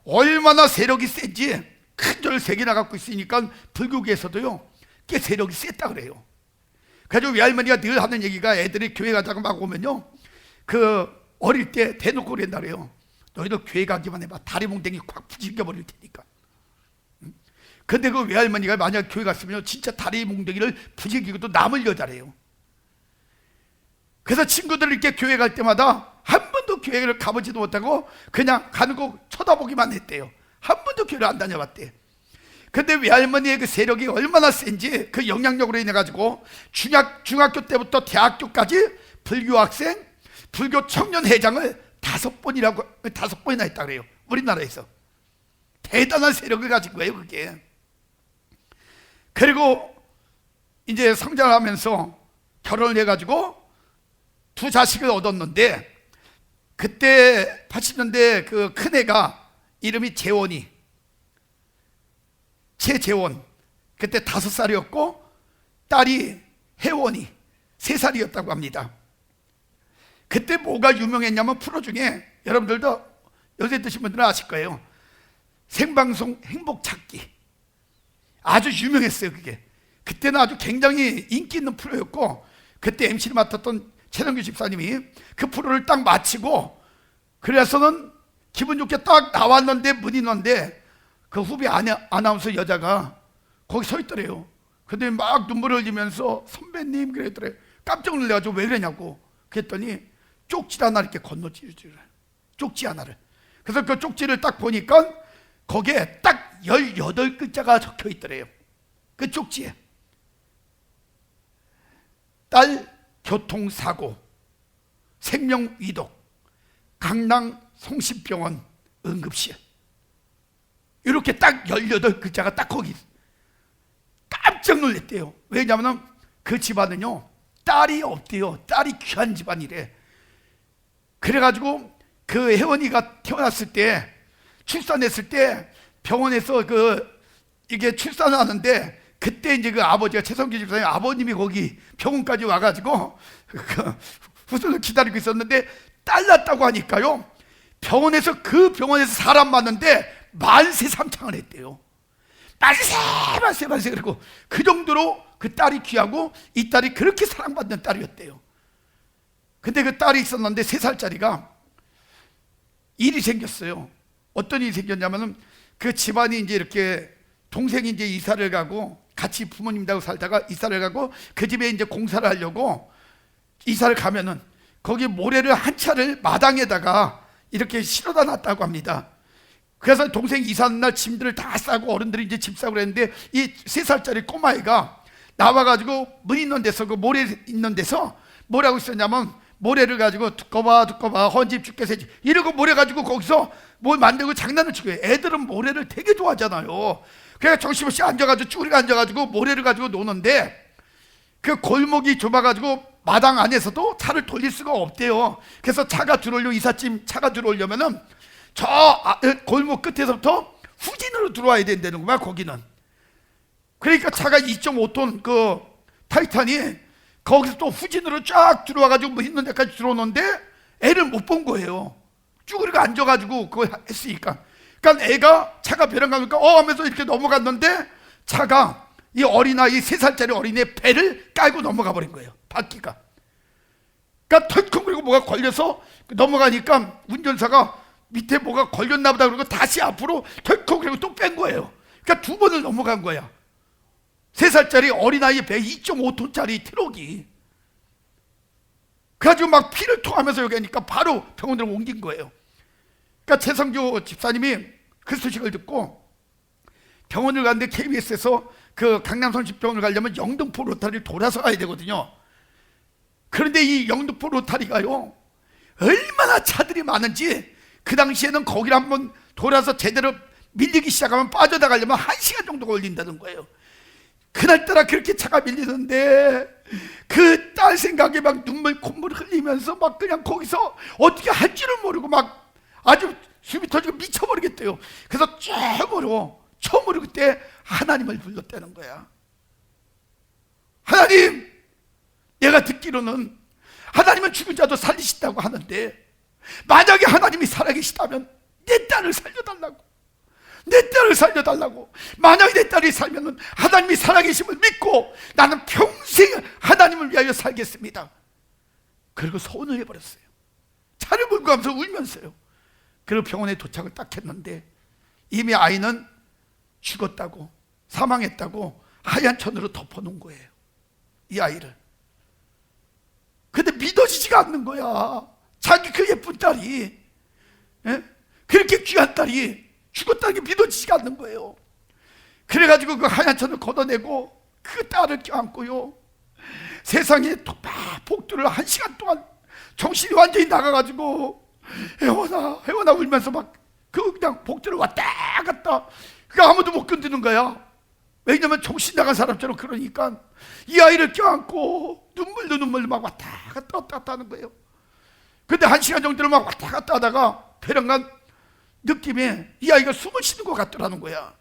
A: 얼마나 세력이 센지 큰 절을 3개나 갖고 있으니까 불교계에서도요 꽤 세력이 셌다 그래요. 그래서 외할머니가 늘 하는 얘기가, 애들이 교회 가다가 막 오면요, 그 어릴 때 대놓고 그랬다 그래요. 너희들 교회 가기만 해봐, 다리 몽댕이 콱 부질겨 버릴 테니까. 근데 그 외할머니가 만약 교회 갔으면 진짜 다리 몽댕이를 부질기고도 남을 여자래요. 그래서 친구들 이렇게 교회 갈 때마다 한 번도 교회를 가보지도 못하고 그냥 가는 거 쳐다보기만 했대요. 한 번도 교회를 안 다녀봤대. 근데 외할머니의 그 세력이 얼마나 센지 그 영향력으로 인해 가지고 중학교 때부터 대학교까지 불교 학생, 불교 청년 회장을 5번이나 했다 그래요. 우리나라에서 대단한 세력을 가진 거예요, 그게. 그리고 이제 성장을 하면서 결혼을 해가지고 2 자식을 얻었는데, 그때 80년대 그 큰애가 이름이 최재원, 그때 5살이었고 딸이 혜원이 3살이었다고 합니다. 그때 뭐가 유명했냐면, 프로 중에 여러분들도 요새 드신 분들은 아실 거예요. 생방송 행복찾기 아주 유명했어요. 그게 그때는 아주 굉장히 인기 있는 프로였고, 그때 MC를 맡았던 최성규 집사님이 그 프로를 딱 마치고 그래서는 기분 좋게 딱 나왔는데 문이 있는데 그 후배 아나운서 여자가 거기 서 있더래요. 근데 막 눈물을 흘리면서 선배님 그랬더래. 깜짝 놀래가지고 왜 그러냐고 그랬더니 쪽지 하나 이렇게 건너주더래. 쪽지 하나를. 그래서 그 쪽지를 딱 보니까 거기에 딱 18글자가 적혀 있더래요. 그 쪽지에 딸 교통사고, 생명위독, 강남 성심병원 응급실, 이렇게 딱 18글자가 딱 거기. 깜짝 놀랐대요. 왜냐하면 그 집안은요 딸이 없대요. 딸이 귀한 집안이래. 그래가지고 그 혜원이가 태어났을 때, 출산했을 때 병원에서 이게 출산을 하는데, 그때 이제 그 아버지가 최성규 집사님 아버님이 거기 병원까지 와가지고 후순을 기다리고 있었는데, 딸 낳았다고 하니까요, 그 병원에서 사람 맞는데 만세 삼창을 했대요. 만세 그리고 그 정도로 그 딸이 귀하고 이 딸이 그렇게 사랑받는 딸이었대요. 근데 그 딸이 있었는데 3살짜리가 일이 생겼어요. 어떤 일이 생겼냐면은, 그 집안이 이제 이렇게 동생이 이제 이사를 가고 같이 부모님하고 살다가 이사를 가고 그 집에 이제 공사를 하려고 이사를 가면은 거기 모래를 한 차를 마당에다가 이렇게 실어다 놨다고 합니다. 그래서 동생 이사하는 날 짐들을 다 싸고 어른들이 이제 짐 싸고 그랬는데, 이 3살짜리 꼬마애가 나와가지고 문 있는 데서, 그 모래 있는 데서 뭐라고 있었냐면, 모래를 가지고 두꺼 봐 헌집 죽겠어 이러고 모래 가지고 거기서 뭘 만들고 장난을 치고 해요. 애들은 모래를 되게 좋아하잖아요. 그래서 정신없이 앉아가지고 쭈그리고 앉아가지고 모래를 가지고 노는데, 그 골목이 좁아가지고 마당 안에서도 차를 돌릴 수가 없대요. 그래서 이삿짐 차가 들어오려면은 저 골목 끝에서부터 후진으로 들어와야 된다는 거야, 거기는. 그러니까 차가 2.5톤 그 타이탄이 거기서 또 후진으로 쫙 들어와가지고 뭐 있는 데까지 들어오는데 애를 못 본 거예요. 쭈그리고 앉아가지고 그거 했으니까. 그러니까 애가 차가 벼랑 가니까 하면서 이렇게 넘어갔는데 차가 이 어린아이 3살짜리 어린이의 배를 깔고 넘어가 버린 거예요. 바퀴가. 그러니까 털컹 그리고 뭐가 걸려서 넘어가니까 운전사가 밑에 뭐가 걸렸나 보다 그러고 다시 앞으로 털컹 그리고 또 뺀 거예요. 그러니까 2번을 넘어간 거야. 3살짜리 어린아이의 배 2.5톤짜리 트럭이. 그래가지고 막 피를 토하면서 여기 하니까 바로 병원으로 옮긴 거예요. 그러니까 최성규 집사님이 그 소식을 듣고 병원을 갔는데 KBS에서 그 강남 성심병원을 가려면 영등포 로타리를 돌아서 가야 되거든요. 그런데 이 영등포 로타리가요 얼마나 차들이 많은지 그 당시에는 거기를 한번 돌아서 제대로 밀리기 시작하면 빠져나가려면 1시간 정도 걸린다는 거예요. 그날따라 그렇게 차가 밀리는데 그 딸 생각에 막 눈물 콧물 흘리면서 막 그냥 거기서 어떻게 할 줄을 모르고 막 아주 숨이 터지고 미쳐버리겠대요. 그래서 처음으로 그때 하나님을 불렀다는 거야. 하나님, 내가 듣기로는 하나님은 죽은 자도 살리신다고 하는데 만약에 하나님이 살아계시다면 내 딸을 살려달라고. 내 딸을 살려달라고. 만약에 내 딸이 살면 하나님이 살아계심을 믿고 나는 평생 하나님을 위하여 살겠습니다. 그리고 손을 해버렸어요. 차를 몰고 가면서 울면서요. 그리고 병원에 도착을 딱 했는데 이미 아이는 죽었다고, 사망했다고 하얀 천으로 덮어놓은 거예요. 이 아이를. 근데 믿어지지가 않는 거야. 자기 그 예쁜 딸이, 그렇게 귀한 딸이 죽었다는 게 믿어지지가 않는 거예요. 그래가지고 그 하얀 천을 걷어내고 그 딸을 껴안고요, 세상에 복도를 1시간 동안 정신이 완전히 나가가지고 혜원아 울면서 막 그냥 복도를 왔다 갔다. 그러니까 아무도 못 건드는 거야. 왜냐면 정신 나간 사람처럼. 그러니까 이 아이를 껴안고 눈물로 막 왔다 갔다 하는 거예요. 근데 1시간 정도를 막 왔다 갔다 하다가 배령간 느낌에 이 아이가 숨을 쉬는 것 같더라는 거야.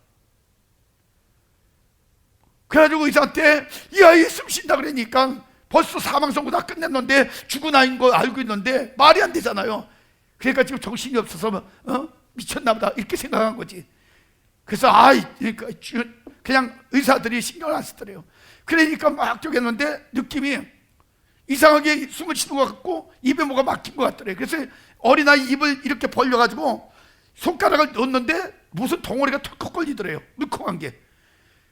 A: 그래가지고 의사한테 이 아이 숨 쉰다 그러니까 벌써 사망 선고 다 끝냈는데 죽은 아이인 거 알고 있는데 말이 안 되잖아요. 그러니까 지금 정신이 없어서 미쳤나 보다 이렇게 생각한 거지. 그래서 그러니까 그냥 의사들이 신경을 안 쓰더래요. 그러니까 막 쪼갰는데 느낌이 이상하게 숨을 쉬는 것 같고 입에 뭐가 막힌 것 같더래요. 그래서 어린아이 입을 이렇게 벌려가지고 손가락을 넣었는데 무슨 덩어리가 턱 걸리더래요. 물컹한 게.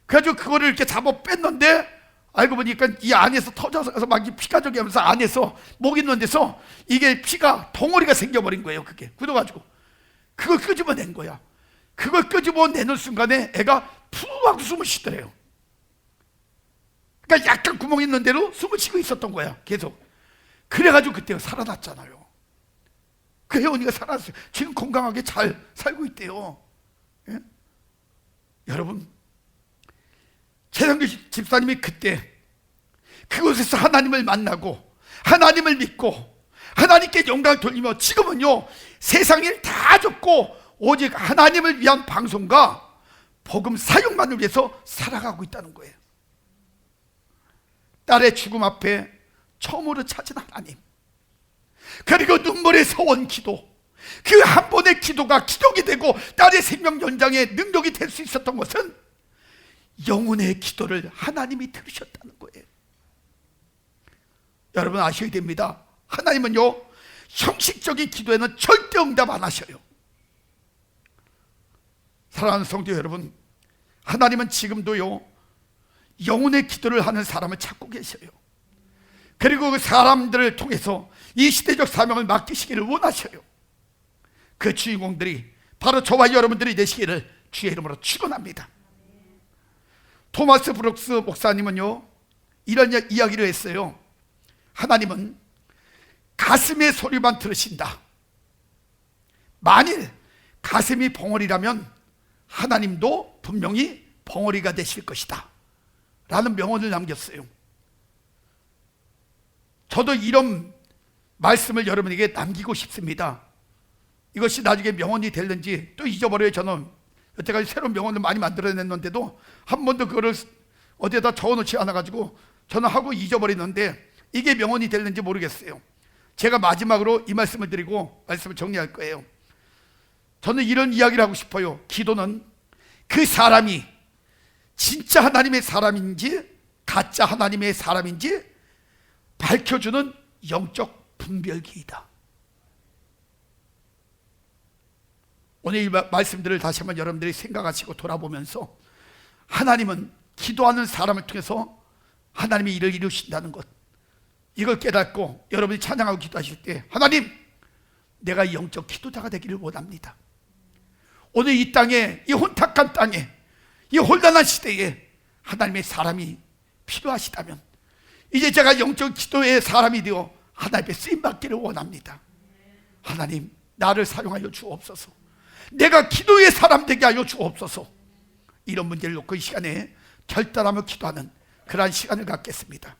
A: 그래가지고 그거를 이렇게 잡아 뺐는데 알고 보니까 이 안에서 터져서 막 피가 저기 하면서 안에서 목 있는 데서 이게 피가 덩어리가 생겨버린 거예요. 그게 굳어가지고 그걸 끄집어낸 거야. 그걸 끄집어내는 순간에 애가 푸 하고 숨을 쉬더래요. 그러니까 약간 구멍 있는 대로 숨을 쉬고 있었던 거야. 계속. 그래가지고 그때 살아났잖아요. 그 혜원이가 살았어요. 지금 건강하게 잘 살고 있대요. 예? 여러분, 최성규 집사님이 그때 그곳에서 하나님을 만나고 하나님을 믿고 하나님께 영광을 돌리며 지금은요 세상을 다 접고 오직 하나님을 위한 방송과 복음 사역만을 위해서 살아가고 있다는 거예요. 딸의 죽음 앞에 처음으로 찾은 하나님, 그리고 눈물에서 온 기도, 그 한 번의 기도가 기적이 되고 딸의 생명 연장의 능력이 될 수 있었던 것은 영혼의 기도를 하나님이 들으셨다는 거예요. 여러분 아셔야 됩니다. 하나님은요 형식적인 기도에는 절대 응답 안 하셔요. 사랑하는 성도 여러분, 하나님은 지금도요 영혼의 기도를 하는 사람을 찾고 계셔요. 그리고 그 사람들을 통해서 이 시대적 사명을 맡기시기를 원하셔요. 그 주인공들이 바로 저와 여러분들이 되시기를 주의 이름으로 축원합니다. 토마스 브룩스 목사님은요 이런 이야기를 했어요. 하나님은 가슴의 소리만 들으신다. 만일 가슴이 벙어리라면 하나님도 분명히 벙어리가 되실 것이다 라는 명언을 남겼어요. 저도 이런 말씀을 여러분에게 남기고 싶습니다. 이것이 나중에 명언이 될는지 또 잊어버려요. 저는 여태까지 새로운 명언을 많이 만들어냈는데도 한 번도 그거를 어디에다 적어놓지 않아가지고 저는 하고 잊어버리는데 이게 명언이 될는지 모르겠어요. 제가 마지막으로 이 말씀을 드리고 말씀을 정리할 거예요. 저는 이런 이야기를 하고 싶어요. 기도는 그 사람이 진짜 하나님의 사람인지 가짜 하나님의 사람인지 밝혀주는 영적 분별기이다. 오늘 이 말씀들을 다시 한번 여러분들이 생각하시고 돌아보면서 하나님은 기도하는 사람을 통해서 하나님의 일을 이루신다는 것, 이걸 깨닫고 여러분이 찬양하고 기도하실 때 하나님, 내가 영적 기도자가 되기를 원합니다. 오늘 이 땅에, 이 혼탁한 땅에, 이 혼란한 시대에 하나님의 사람이 필요하시다면 이제 제가 영적 기도의 사람이 되어 하나님의 쓰임받기를 원합니다. 하나님, 나를 사용하여 주옵소서. 내가 기도의 사람 되게 하여 주옵소서. 이런 문제를 놓고 이 시간에 결단하며 기도하는 그러한 시간을 갖겠습니다.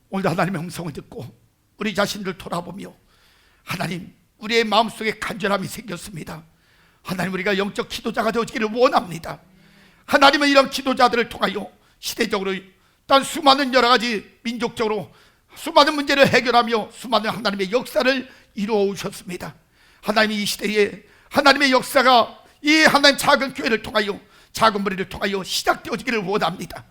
A: 오늘도 하나님의 음성을 듣고 우리 자신들 돌아보며 하나님, 우리의 마음속에 간절함이 생겼습니다. 하나님, 우리가 영적 기도자가 되어지기를 원합니다. 하나님은 이런 기도자들을 통하여 시대적으로 또 수많은 여러 가지 민족적으로 수많은 문제를 해결하며 수많은 하나님의 역사를 이루어 오셨습니다. 하나님이 이 시대에 하나님의 역사가 이 하나님 작은 교회를 통하여, 작은 무리를 통하여 시작되어지기를 원합니다.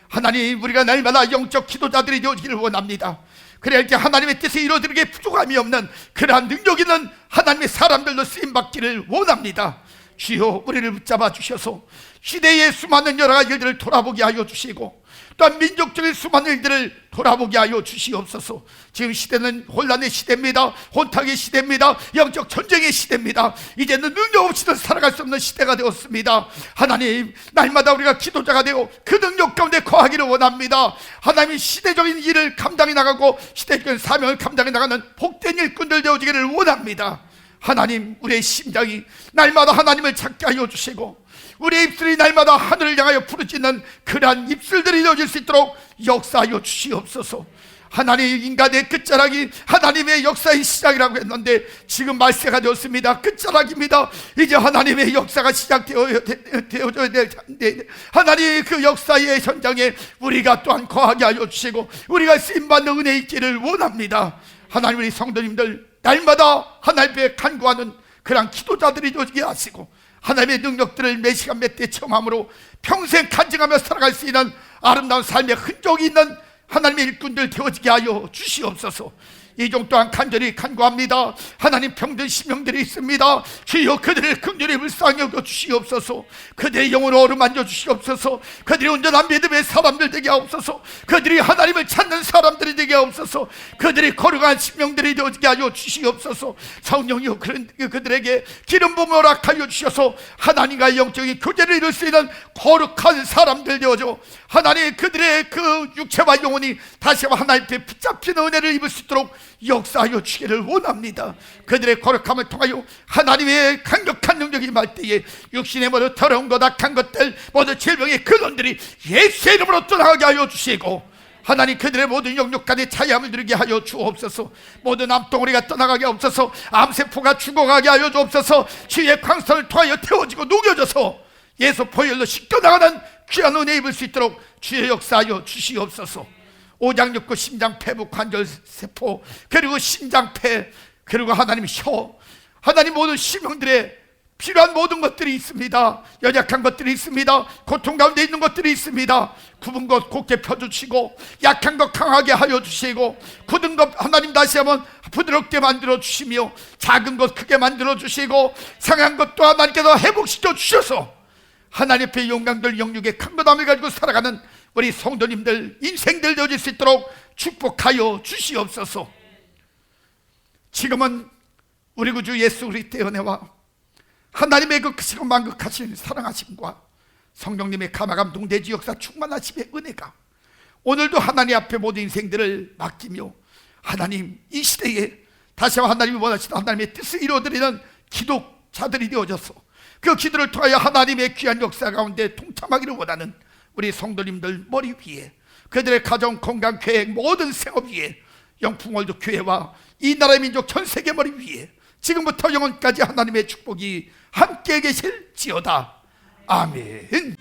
A: 하나님, 우리가 날마다 영적 기도자들이 되어지기를 원합니다. 그래야 이렇게 하나님의 뜻에 이루어지게 부족함이 없는 그러한 능력 있는 하나님의 사람들로 쓰임받기를 원합니다. 주여, 우리를 붙잡아 주셔서 시대의 수많은 여러 가지 일들을 돌아보게 하여 주시고 또한 민족적인 수많은 일들을 돌아보게 하여 주시옵소서. 지금 시대는 혼란의 시대입니다. 혼탁의 시대입니다. 영적 전쟁의 시대입니다. 이제는 능력 없이는 살아갈 수 없는 시대가 되었습니다. 하나님, 날마다 우리가 기도자가 되고 그 능력 가운데 거하기를 원합니다. 하나님이 시대적인 일을 감당해 나가고 시대적인 사명을 감당해 나가는 복된 일꾼들 되어지기를 원합니다. 하나님, 우리의 심장이 날마다 하나님을 찾게 하여 주시고 우리의 입술이 날마다 하늘을 향하여 부르짖는 그러한 입술들이 되어질 수 있도록 역사하여 주시옵소서. 하나님, 인간의 끝자락이 하나님의 역사의 시작이라고 했는데 지금 말세가 되었습니다. 끝자락입니다. 이제 하나님의 역사가 시작되어져야 되는데 하나님, 그 역사의 현장에 우리가 또한 거하게 하여 주시고 우리가 쓰임받는 은혜 있기를 원합니다. 하나님, 우리 성도님들 날마다 하나님 앞에 간구하는 그런 기도자들이 되게 하시고 하나님의 능력들을 매 시간 몇 대 체험함으로 평생 간증하며 살아갈 수 있는 아름다운 삶의 흔적이 있는 하나님의 일꾼들 되어지게 하여 주시옵소서. 이종 또한 간절히 간구합니다. 하나님, 병든 심령들이 있습니다. 주여, 그들을 긍휼히 불쌍히 여겨 주시옵소서. 그들의 영혼을 어루만져 주시옵소서. 그들이 온전한 믿음의 사람들 되게 하옵소서. 그들이 하나님을 찾는 사람들이 되게 하옵소서. 그들이 거룩한 심령들이 되게 하여 주시옵소서. 성령이여, 그들에게 기름 부음을 허락하여 주셔서 하나님과 영적인 교제를 이룰 수 있는 거룩한 사람들 되어줘 하나님, 그들의 그 육체와 영혼이 다시 한번 하나님 앞에 붙잡히는 은혜를 입을 수 있도록 역사하여 주기를 원합니다. 그들의 거룩함을 통하여 하나님의 강력한 능력이 임할 때에 육신의 모든 더러운 것, 악한 것들, 모든 질병의 근원들이 예수의 이름으로 떠나가게 하여 주시고 하나님, 그들의 모든 영육간의 차이함을 누리게 하여 주옵소서. 모든 암덩어리가 떠나가게 하옵소서. 암세포가 죽어가게 하여 주옵소서. 주의 광선을 통하여 태워지고 녹여져서 예수 보혈로 씻겨나가는 귀한 은혜 입을 수 있도록 주의 역사하여 주시옵소서. 오장육부, 심장, 폐부, 관절, 세포, 그리고 심장폐, 그리고 하나님 혀, 하나님 모든 심령들의 필요한 모든 것들이 있습니다. 연약한 것들이 있습니다. 고통 가운데 있는 것들이 있습니다. 굽은 것 곱게 펴주시고 약한 것 강하게 하여 주시고 굳은 것 하나님 다시 한번 부드럽게 만들어 주시며 작은 것 크게 만들어 주시고 상한 것도 하나님께서 회복시켜 주셔서 하나님 앞에 영광들 영육의 강건함을 가지고 살아가는 우리 성도님들 인생들 되어질 수 있도록 축복하여 주시옵소서. 지금은 우리 구주 예수 그리스도의 은혜와 하나님의 그 크시고 만극하신 사랑하심과 성령님의 감화감동 대지 역사 충만하심의 은혜가 오늘도 하나님 앞에 모든 인생들을 맡기며 하나님, 이 시대에 다시 한번 하나님이 원하시는 하나님의 뜻을 이루어드리는 기도자들이 되어져서 그 기도를 통하여 하나님의 귀한 역사 가운데 동참하기를 원하는 우리 성도님들 머리 위에, 그들의 가정, 건강, 계획, 모든 생업 위에, 영풍월드 교회와 이 나라의 민족 전 세계 머리 위에 지금부터 영원까지 하나님의 축복이 함께 계실지어다. 아멘.